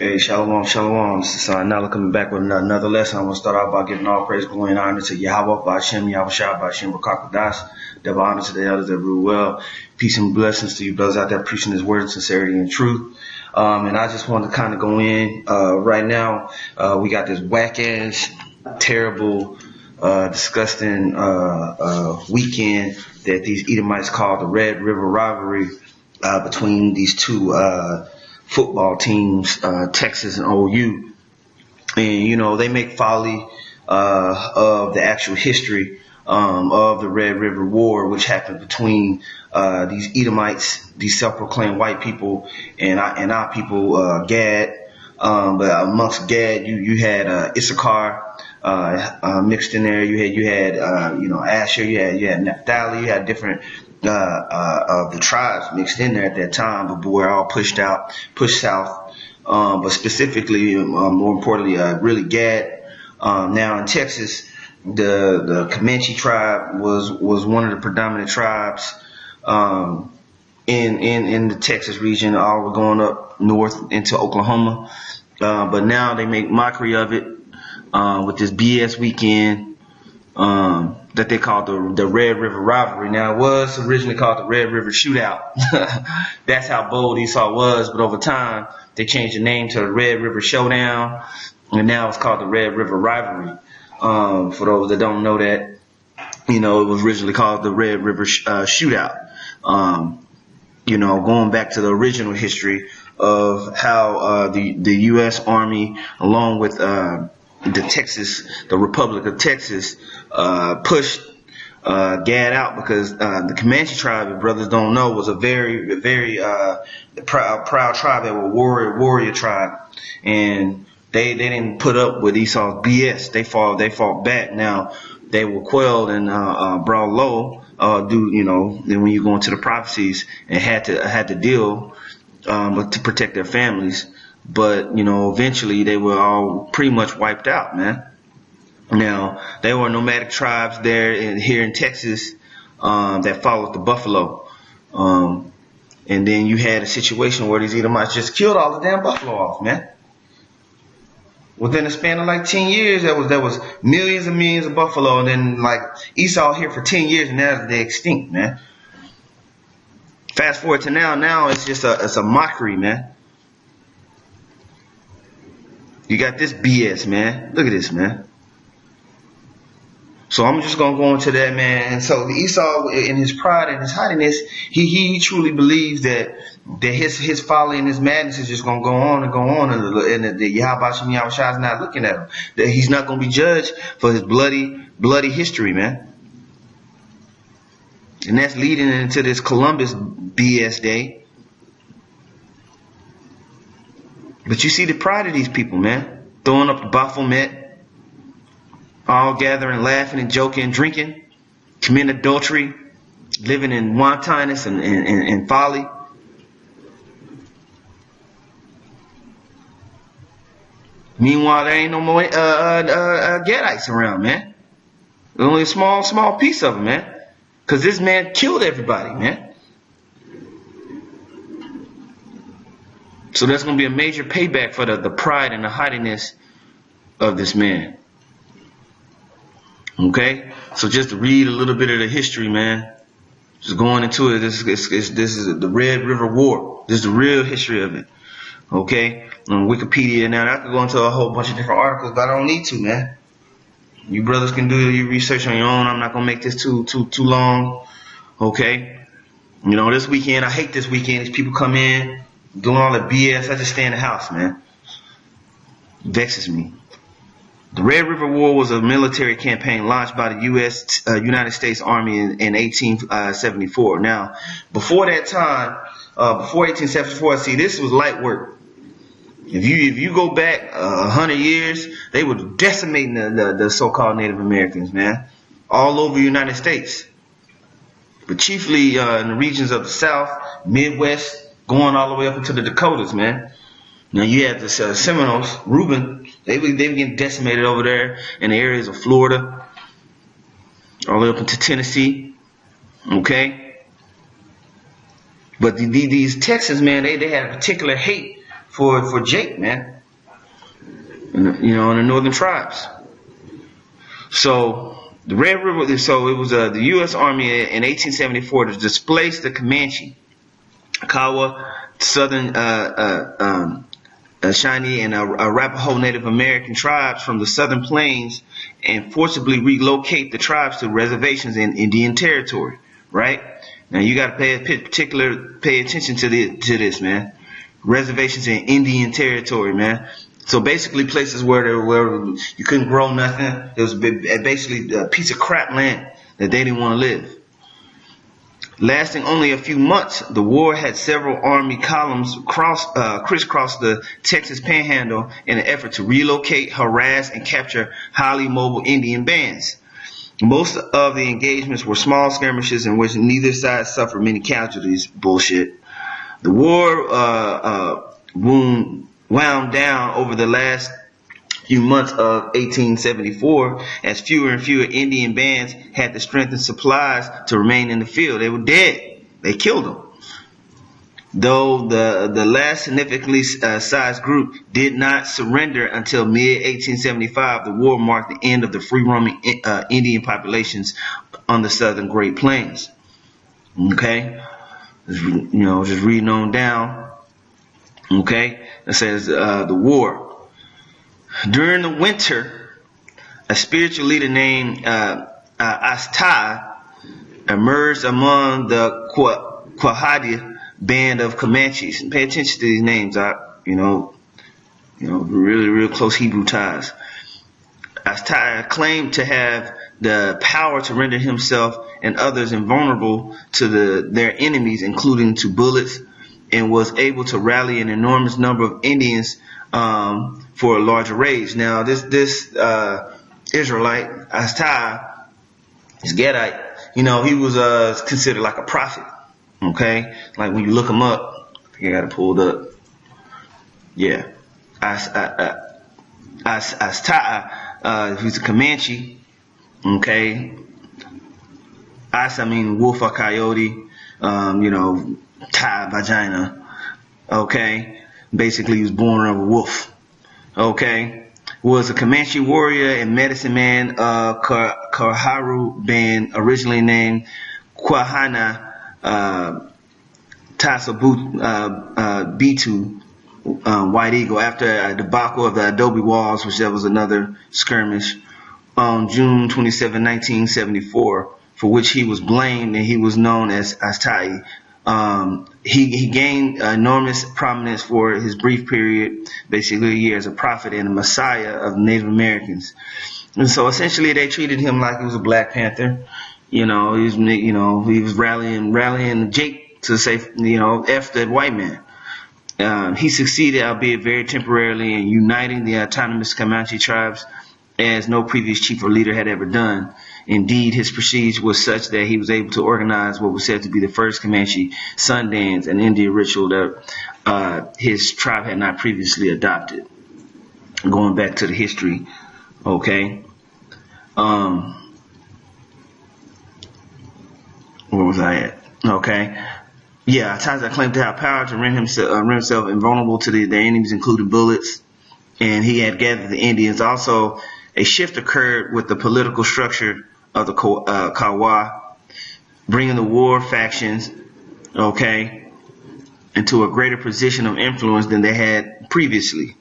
Hey, shalom, shalom. This is Nala coming back with another lesson. I want to start off by giving all praise, glory, and honor to Yahweh, Ba'Shem, Yahushua, Ba'Shem, Rakakwadash. Double honor to the elders that rule well. Peace and blessings to you brothers out there preaching His word in sincerity and truth. And I just want to kind of go in right now. We got this whack-ass, terrible, disgusting weekend that these Edomites call the Red River Rivalry between these two football teams, Texas and OU. And, you know, they make folly of the actual history of the Red River War, which happened between these Edomites, these self-proclaimed white people, and our people, Gad. But amongst Gad, you had Issachar mixed in there. You had Asher. You had Naphtali. You had different of the tribes mixed in there at that time, but were all pushed south. But specifically, more importantly, really Gad. Now in Texas, the Comanche tribe was one of the predominant tribes in the Texas region, all were going up north into Oklahoma. But now they make mockery of it with this BS weekend that they called the Red River Rivalry. Now, it was originally called the Red River Shootout. That's how bold Esau was, but over time, they changed the name to the Red River Showdown, and now it's called the Red River Rivalry. For those that don't know that, it was originally called the Red River Shootout. Going back to the original history of how the U.S. Army, along with the Republic of Texas, pushed Gad out, because the Comanche tribe, if brothers don't know, was a very, very proud tribe. They were a warrior tribe, and they didn't put up with Esau's BS. They fought back. Now they were quelled and brought low. Then when you go into the prophecies, and had to deal to protect their families. But eventually they were all pretty much wiped out, man. Now there were nomadic tribes here in Texas that followed the buffalo, and then you had a situation where these Edomites just killed all the damn buffalo off, man. Within a span of like 10 years, there was millions and millions of buffalo, and then like Esau here for 10 years, and now they're extinct, man. Fast forward to now it's just a mockery, man. You got this BS, man. Look at this, man. So I'm just gonna go into that, man. And so Esau, in his pride and his haughtiness, he truly believes that his folly and his madness is just gonna go on, and the Yahweh is not looking at him. That he's not gonna be judged for his bloody history, man. And that's leading into this Columbus BS day. But you see the pride of these people, man. Throwing up the Baphomet, all gathering, laughing and joking, drinking, committing adultery, living in wantonness and folly. Meanwhile, there ain't no more Gadites around, man. There's only a small piece of them, man. Because this man killed everybody, man. So there's going to be a major payback for the pride and the haughtiness of this man. Okay? So just to read a little bit of the history, man. Just going into it, this is the Red River War. This is the real history of it. Okay? On Wikipedia now, I could go into a whole bunch of different articles, but I don't need to, man. You brothers can do your research on your own. I'm not going to make this too long. Okay? This weekend, I hate this weekend. These people come in, doing all the BS. I just stay in the house, man. It vexes me. The Red River War was a military campaign launched by the United States Army in 1874. Now, before that time, before 1874, see, this was light work. If you go back 100 years, they were decimating the so-called Native Americans, man, all over the United States, but chiefly in the regions of the South, Midwest, going all the way up into the Dakotas, man. Now you had the Seminoles, Reuben, they were getting decimated over there in the areas of Florida, all the way up into Tennessee, okay? But these Texans, man, they had a particular hate for Jake, man. You know, in the northern tribes. So the Red River. So it was the U.S. Army in 1874 to displace the Comanche, Kawa, Southern Shawnee, and Arapaho Native American tribes from the Southern Plains, and forcibly relocate the tribes to reservations in Indian Territory. Right now, you got to pay attention to this, man. Reservations in Indian Territory, man. So basically, places where you couldn't grow nothing. It was basically a piece of crap land that they didn't want to live. Lasting only a few months, the war had several army columns crisscross the Texas Panhandle in an effort to relocate, harass, and capture highly mobile Indian bands. Most of the engagements were small skirmishes in which neither side suffered many casualties. Bullshit. The war wound down over the last few months of 1874 as fewer and fewer Indian bands had the strength and supplies to remain in the field. They were dead. They killed them. Though the last significantly sized group did not surrender until mid-1875, the war marked the end of the free-roaming Indian populations on the southern Great Plains. Okay? Just reading on down. Okay? It says the war. During the winter, a spiritual leader named Haughty emerged among the Haughty band of Comanches. Pay attention to these names. Really, real close Hebrew ties. Haughty claimed to have the power to render himself and others invulnerable to their enemies, including to bullets, and was able to rally an enormous number of Indians for a larger rage. Now, this Israelite, Haughty, this Gadite, he was considered like a prophet. Okay, like when you look him up, I think I got it pulled up. Yeah, Haughty, he's a Comanche. Okay, I mean wolf or coyote. Tie vagina. Okay. Basically, he was born of a wolf. Okay. Was a Comanche warrior and medicine man, Karharu band, originally named Kwahana Tasabutu White Eagle, after a debacle of the Adobe Walls, which that was another skirmish, on June 27, 1974, for which he was blamed, and he was known as Haughty. He gained enormous prominence for his brief period, basically a year, as a prophet and a messiah of Native Americans. And so essentially they treated him like he was a Black Panther. He was rallying Jake to say, F that white man. He succeeded, albeit very temporarily, in uniting the autonomous Comanche tribes as no previous chief or leader had ever done. Indeed, his prestige was such that he was able to organize what was said to be the first Comanche sun dance, an Indian ritual that his tribe had not previously adopted. Going back to the history, okay. Where was I at? Okay. Yeah, Haughty claimed to have power to render himself invulnerable to their enemies, including bullets, and he had gathered the Indians. Also, a shift occurred with the political structure of the Kawa, bringing the war factions, okay, into a greater position of influence than they had previously.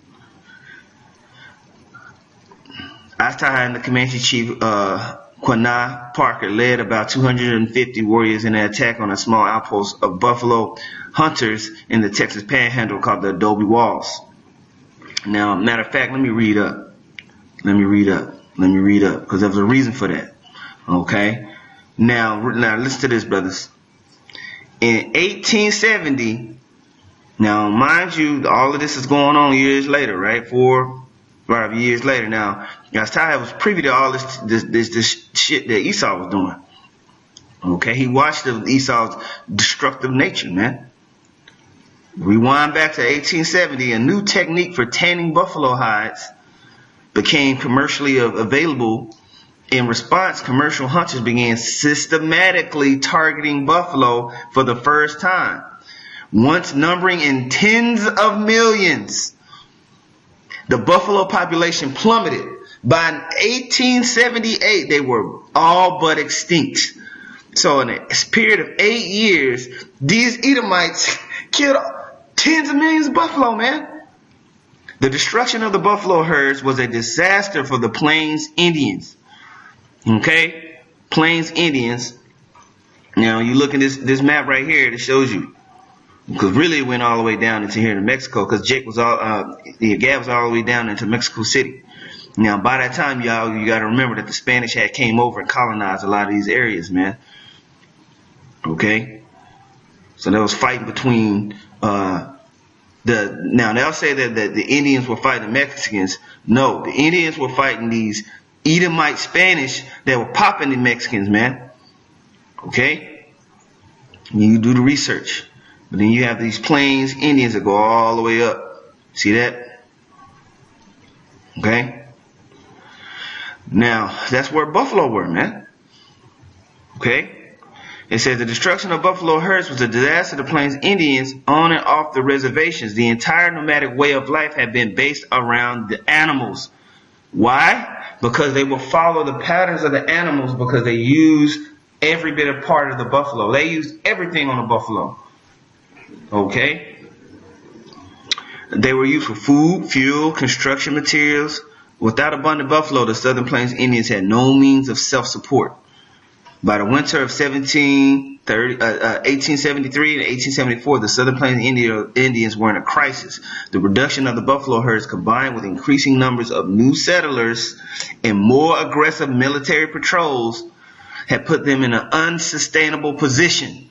Haughty and the Comanche chief Quanah Parker led about 250 warriors in an attack on a small outpost of buffalo hunters in the Texas Panhandle called the Adobe Walls. Now, matter of fact, let me read up, because there was a reason for that. Okay? Now listen to this, brothers. In 1870, now mind you, all of this is going on years later, right? 4 or 5 years later. Now, Haughty was privy to all this shit that Esau was doing. Okay? He watched Esau's destructive nature, man. Rewind back to 1870, a new technique for tanning buffalo hides became commercially available. In response, commercial hunters began systematically targeting buffalo for the first time. Once numbering in tens of millions, the buffalo population plummeted. By 1878, they were all but extinct. So in a period of 8 years, these Edomites killed tens of millions of buffalo, man. The destruction of the buffalo herds was a disaster for the Plains Indians. Okay? Plains Indians. Now, you look at this map right here, it shows you. Because really it went all the way down into here to Mexico. Because Gad was all the way down into Mexico City. Now, by that time, y'all, you got to remember that the Spanish had came over and colonized a lot of these areas, man. Okay? So there was fighting between now they'll say that the Indians were fighting the Mexicans. No, the Indians were fighting these Edomite Spanish that were popping the Mexicans, man. Okay? You do the research. But then you have these Plains Indians that go all the way up. See that? Okay? Now, that's where buffalo were, man. Okay? It says the destruction of buffalo herds was a disaster to the Plains Indians on and off the reservations. The entire nomadic way of life had been based around the animals. Why? Because they will follow the patterns of the animals, because they use every bit of part of the buffalo. They use everything on the buffalo. Okay? They were used for food, fuel, construction materials. Without abundant buffalo, the Southern Plains Indians had no means of self-support. By the winter of 1873 and 1874, the Southern Plains Indians were in a crisis. The reduction of the buffalo herds, combined with increasing numbers of new settlers and more aggressive military patrols, had put them in an unsustainable position,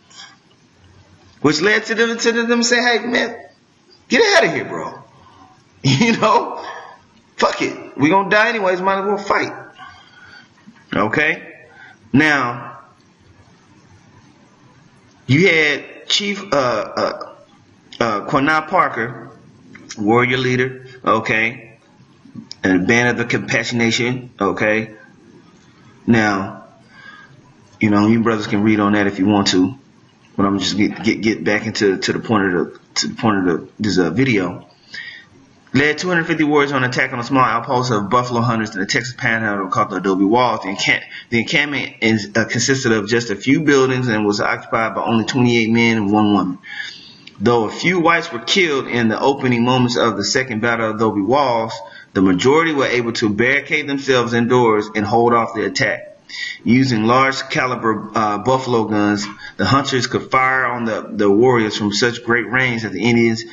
which led to them saying, "Hey, man, get out of here, bro. You know, fuck it. We're going to die anyways. Might as well fight." Okay? Now, you had Chief Quanah Parker, warrior leader, okay, and a band of the Compassionation, okay. Now, you know, you brothers can read on that if you want to, but I'm just get back into the point of this video. Led 250 warriors on an attack on a small outpost of buffalo hunters in the Texas Panhandle called the Adobe Walls. The encampment consisted of just a few buildings and was occupied by only 28 men and 1 woman. Though a few whites were killed in the opening moments of the second battle of Adobe Walls, the majority were able to barricade themselves indoors and hold off the attack. Using large caliber buffalo guns, the hunters could fire on the warriors from such great range that the Indians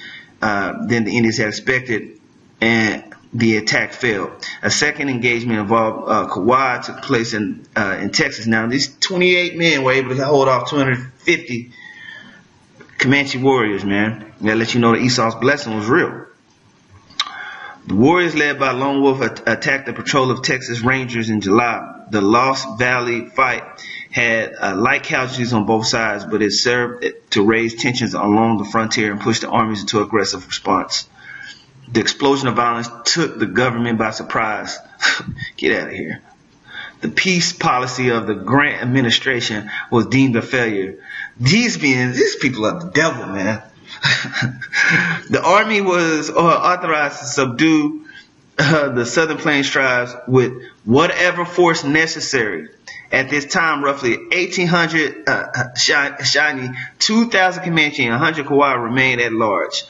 had expected, and the attack failed. A second engagement involved Kauai took place in Texas. Now, these 28 men were able to hold off 250 Comanche warriors, man. That lets you know that Esau's blessing was real. The warriors led by Lone Wolf attacked the patrol of Texas Rangers in July. The Lost Valley fight had light casualties on both sides, but it served to raise tensions along the frontier and push the armies into aggressive response. The explosion of violence took the government by surprise. Get out of here. The peace policy of the Grant administration was deemed a failure. These people are the devil, man. The army was authorized to subdue the Southern Plains tribes with whatever force necessary. At this time, roughly 1,800 Shawnee, 2,000 Comanche, and 100 Kauai remained at large.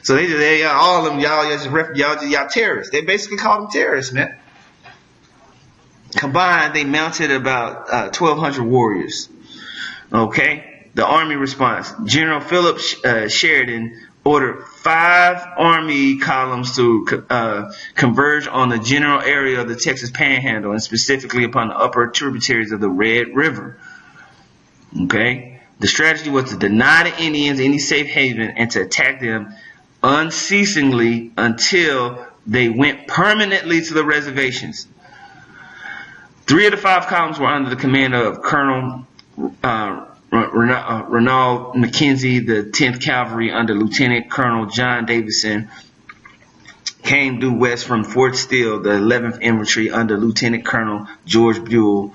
So all of them, y'all terrorists. They basically called them terrorists, man. Combined, they mounted about 1,200 warriors. Okay. The army response. General Philip Sheridan ordered 5 army columns to converge on the general area of the Texas Panhandle, and specifically upon the upper tributaries of the Red River. Okay? The strategy was to deny the Indians any safe haven and to attack them unceasingly until they went permanently to the reservations. 3 of the 5 columns were under the command of Colonel Ronald McKenzie. The 10th Cavalry under Lieutenant Colonel John Davison came due west from Fort Steele. The 11th Infantry under Lieutenant Colonel George Buell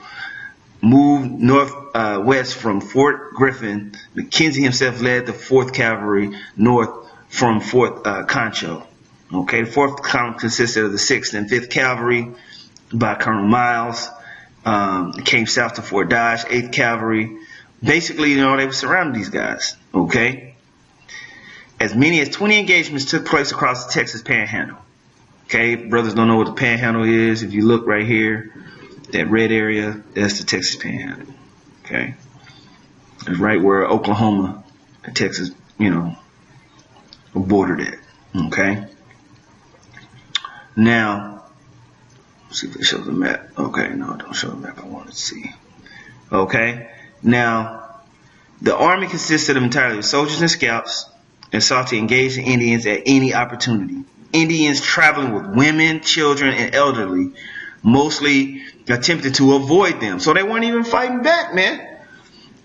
moved northwest from Fort Griffin. McKenzie himself led the 4th Cavalry north from Fort Concho. Okay, the 4th column consisted of the 6th and 5th Cavalry by Colonel Miles. Came south to Fort Dodge, 8th Cavalry. Basically, they were surrounding these guys. Okay, as many as 20 engagements took place across the Texas Panhandle. Okay, brothers don't know what the Panhandle is. If you look right here, that red area, that's the Texas Panhandle. Okay, it's right where Oklahoma and Texas, bordered it. Okay. Now, let's see if it shows the map. Okay, no, don't show the map. I wanted to see. Okay. Now, the army consisted of entirely of soldiers and scouts and sought to engage the Indians at any opportunity. Indians traveling with women, children, and elderly mostly attempted to avoid them. So they weren't even fighting back, man.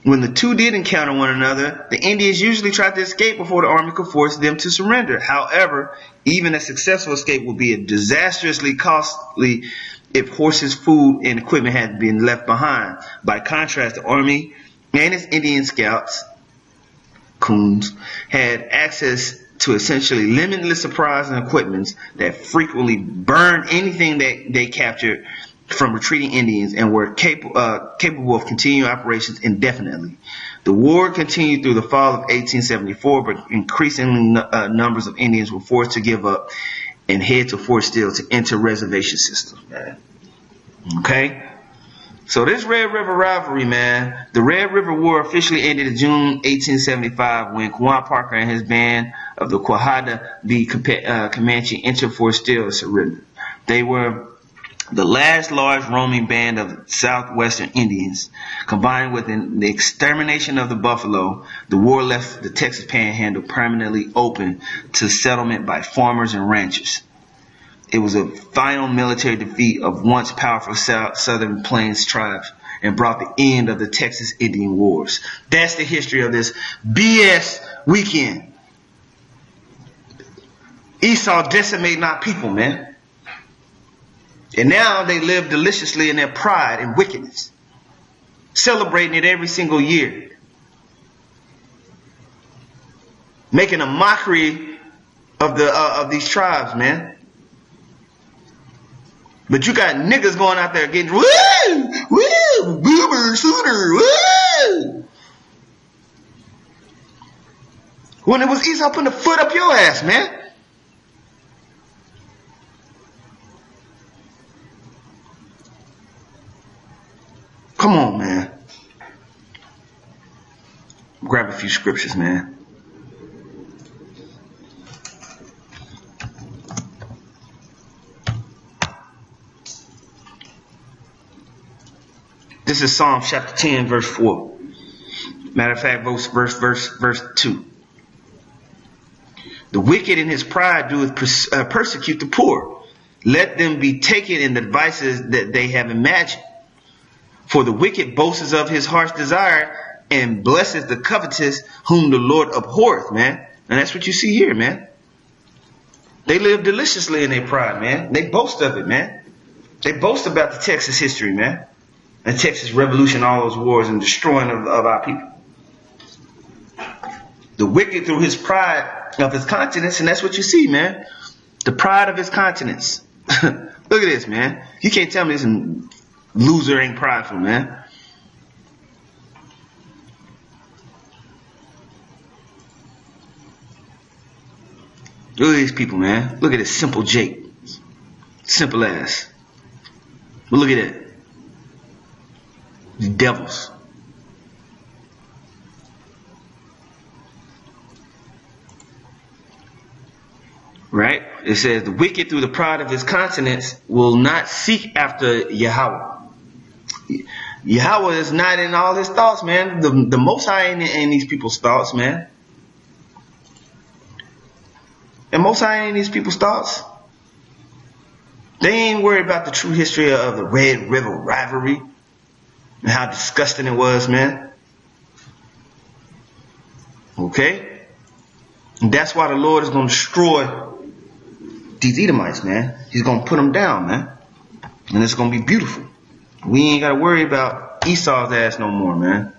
When the two did encounter one another, the Indians usually tried to escape before the army could force them to surrender. However, even a successful escape would be disastrously costly if horses, food, and equipment had been left behind. By contrast, the army and its Indian scouts, coons, had access to essentially limitless supplies and equipment that frequently burned anything that they captured from retreating Indians and were capable of continuing operations indefinitely. The war continued through the fall of 1874, but increasing numbers of Indians were forced to give up and head to Fort Steele to enter reservation systems, man. Okay? So this Red River rivalry, man, the Red River War officially ended in June 1875 when Quan Parker and his band of the Quahada B. Comanche entered Fort Steele and surrendered. They were the last large roaming band of southwestern Indians. Combined with the extermination of the buffalo, the war left the Texas Panhandle permanently open to settlement by farmers and ranchers. It was a final military defeat of once powerful Southern Plains tribes and brought the end of the Texas Indian Wars. That's the history of this BS weekend. Esau decimating our people, man. And now they live deliciously in their pride and wickedness, celebrating it every single year, making a mockery of these tribes, man. But you got niggas going out there getting woo, woo, boomer, sooner, woo. When it was Esau putting the foot up your ass, man. Come on, man. Grab a few scriptures, man. This is Psalm chapter 10, verse 4. Matter of fact, verse 2. The wicked in his pride doeth persecute the poor. Let them be taken in the devices that they have imagined. For the wicked boasts of his heart's desire and blesseth the covetous whom the Lord abhorreth, man. And that's what you see here, man. They live deliciously in their pride, man. They boast of it, man. They boast about the Texas history, man. And Texas Revolution, all those wars and destroying of our people. The wicked through his pride of his continence, and that's what you see, man. The pride of his continence. Look at this, man. You can't tell me this loser ain't prideful, man. Look at these people, man. Look at this simple Jake. Simple ass. But look at that. The devils. Right? It says, the wicked through the pride of his countenance will not seek after Yahweh. Yahweh is not in all his thoughts, man. The Most High ain't in these people's thoughts, man. And Most High ain't in these people's thoughts. They ain't worried about the true history of the Red River rivalry and how disgusting it was, man. Okay? And that's why the Lord is going to destroy these Edomites, man. He's going to put them down, man. And it's going to be beautiful. We ain't got to worry about Esau's ass no more, man.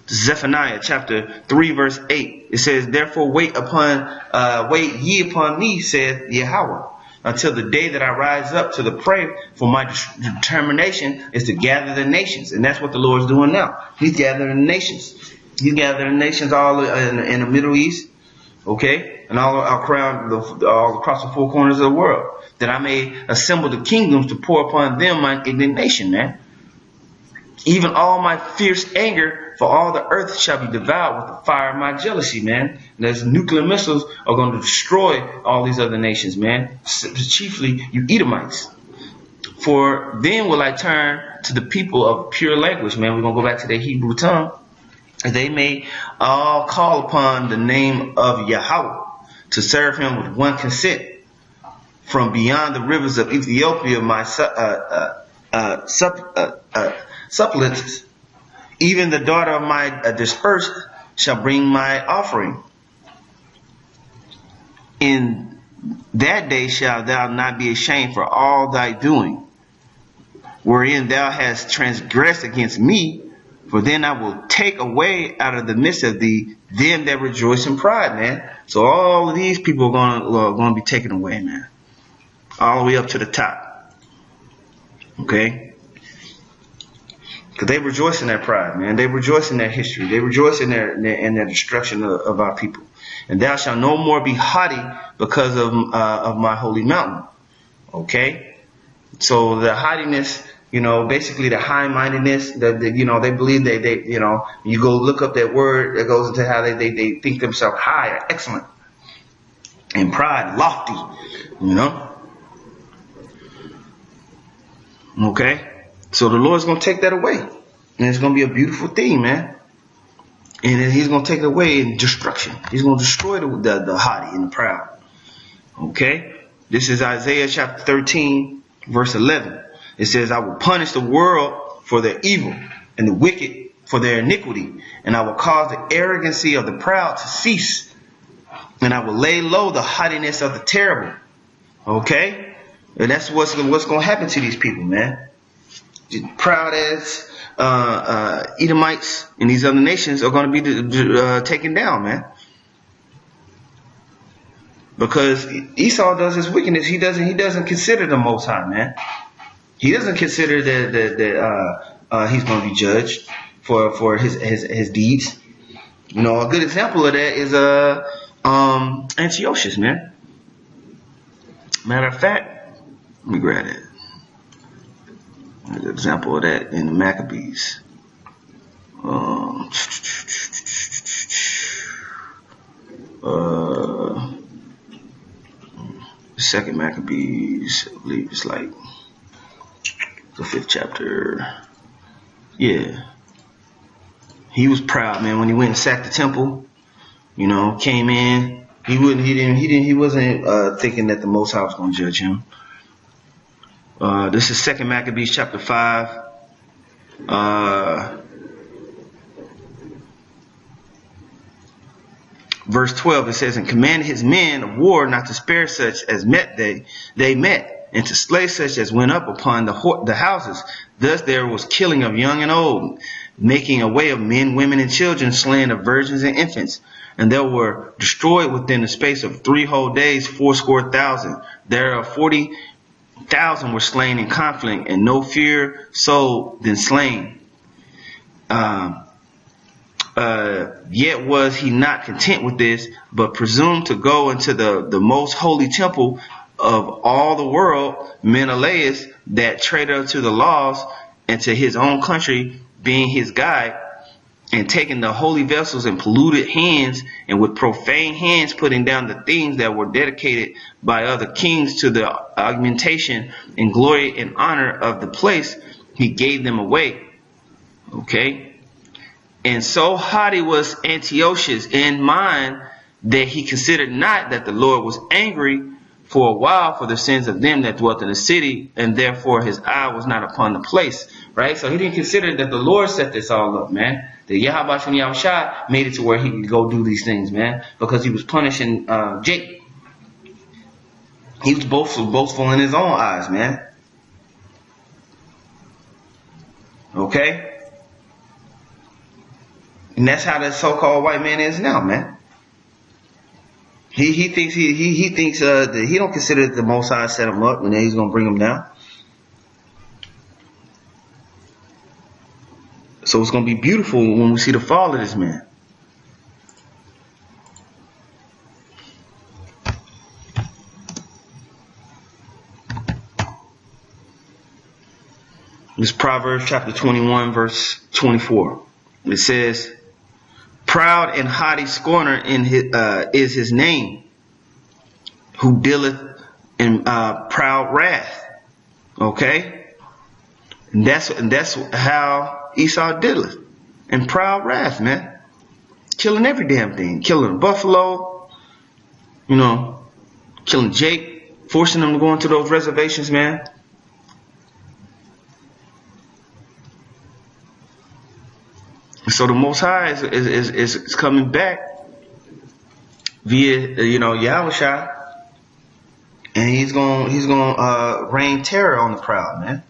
Zephaniah chapter 3 verse 8. It says, therefore wait ye upon me, saith Yahweh, until the day that I rise up to the prey, for my determination is to gather the nations. And that's what the Lord's doing now. He's gathering the nations. He's gathering the nations all in the Middle East, okay, and all across the four corners of the world, that I may assemble the kingdoms to pour upon them my indignation, man. Even all my fierce anger for all the earth shall be devoured with the fire of my jealousy, man. And those nuclear missiles are going to destroy all these other nations, man. Chiefly you Edomites. For then will I turn to the people of pure language, man. We're going to go back to their Hebrew tongue. They may all call upon the name of Yahweh to serve him with one consent. From beyond the rivers of Ethiopia, my suppliants, even the daughter of my dispersed shall bring my offering. In that day shalt thou not be ashamed for all thy doing, wherein thou hast transgressed against me. For then I will take away out of the midst of thee them that rejoice in pride, man. So all of these people are going to be taken away, man. All the way up to the top. Okay? Because they rejoice in their pride, man. They rejoice in their history. They rejoice in their destruction of our people. And thou shalt no more be haughty because of my holy mountain. Okay? So the haughtiness, you know, basically the high-mindedness, you know, they believe they you know, you go look up that word that goes into how they think themselves high or excellent. And pride, lofty, you know. Okay? So the Lord's going to take that away. And it's going to be a beautiful thing, man. And then he's going to take it away in destruction. He's going to destroy the haughty and the proud. Okay? This is Isaiah chapter 13, verse 11. It says, I will punish the world for their evil and the wicked for their iniquity. And I will cause the arrogancy of the proud to cease. And I will lay low the haughtiness of the terrible. Okay? And that's what's going to happen to these people, man. Proud as Edomites and these other nations are going to be taken down, man. Because Esau does his wickedness. He doesn't consider the Most High, man. He doesn't consider that he's going to be judged for his deeds. You know, a good example of that is Antiochus, man. Matter of fact, let me grab it. There's an example of that in the Maccabees. The second Maccabees, I believe it's like the 5th chapter. Yeah. He was proud, man, when he went and sacked the temple. You know, came in. He wasn't thinking that the Most High was going to judge him. This is 2 Maccabees chapter 5. Verse 12, it says, and commanded his men of war not to spare such as met they met, and to slay such as went up upon the houses. Thus there was killing of young and old, making away of men, women, and children, slaying of virgins and infants. And there were destroyed within the space of 3 whole days 80,000. Thereof 40,000 were slain in conflict, and no fewer soul than slain. Yet was he not content with this, but presumed to go into the most holy temple of all the world, Menelaus, that traitor to the laws, and to his own country, being his guide, and taking the holy vessels and polluted hands, and with profane hands putting down the things that were dedicated by other kings to the augmentation and glory and honor of the place, he gave them away. Okay? And so haughty was Antiochus in mind that he considered not that the Lord was angry for a while for the sins of them that dwelt in the city, and therefore his eye was not upon the place. Right? So he didn't consider that the Lord set this all up, man. That Yahweh Yahushua made it to where he could go do these things, man. Because he was punishing Jake. He was boastful in his own eyes, man. Okay? And that's how the so-called white man is now, man. He thinks he thinks that he don't consider that the Most High set him up and then he's gonna bring him down. So it's gonna be beautiful when we see the fall of this man. This Proverbs chapter 21, verse 24. It says, "Proud and haughty scorner is his name, who dealeth in proud wrath." Okay, and that's how Esau dealeth in proud wrath, man. Killing every damn thing, killing a buffalo, killing Jake, forcing them to go into those reservations, man. So the Most High is coming back via Yahushua, and he's gonna rain terror on the proud, man,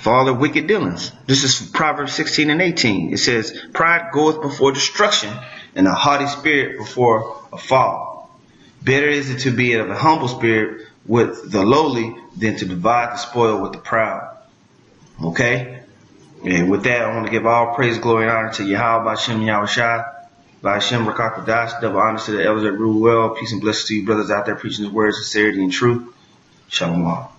for all their wicked dealings. This is Proverbs 16 and 18. It says, "Pride goeth before destruction, and a haughty spirit before a fall. Better is it to be of a humble spirit with the lowly than to divide the spoil with the proud." Okay. And with that, I want to give all praise, glory, and honor to Yahweh, Ba'Shem, Yahushua, Ba'Shem, Rakakwadash, double honors to the elders that rule well. Peace and blessings to you brothers out there preaching his words, sincerity and truth. Shalom.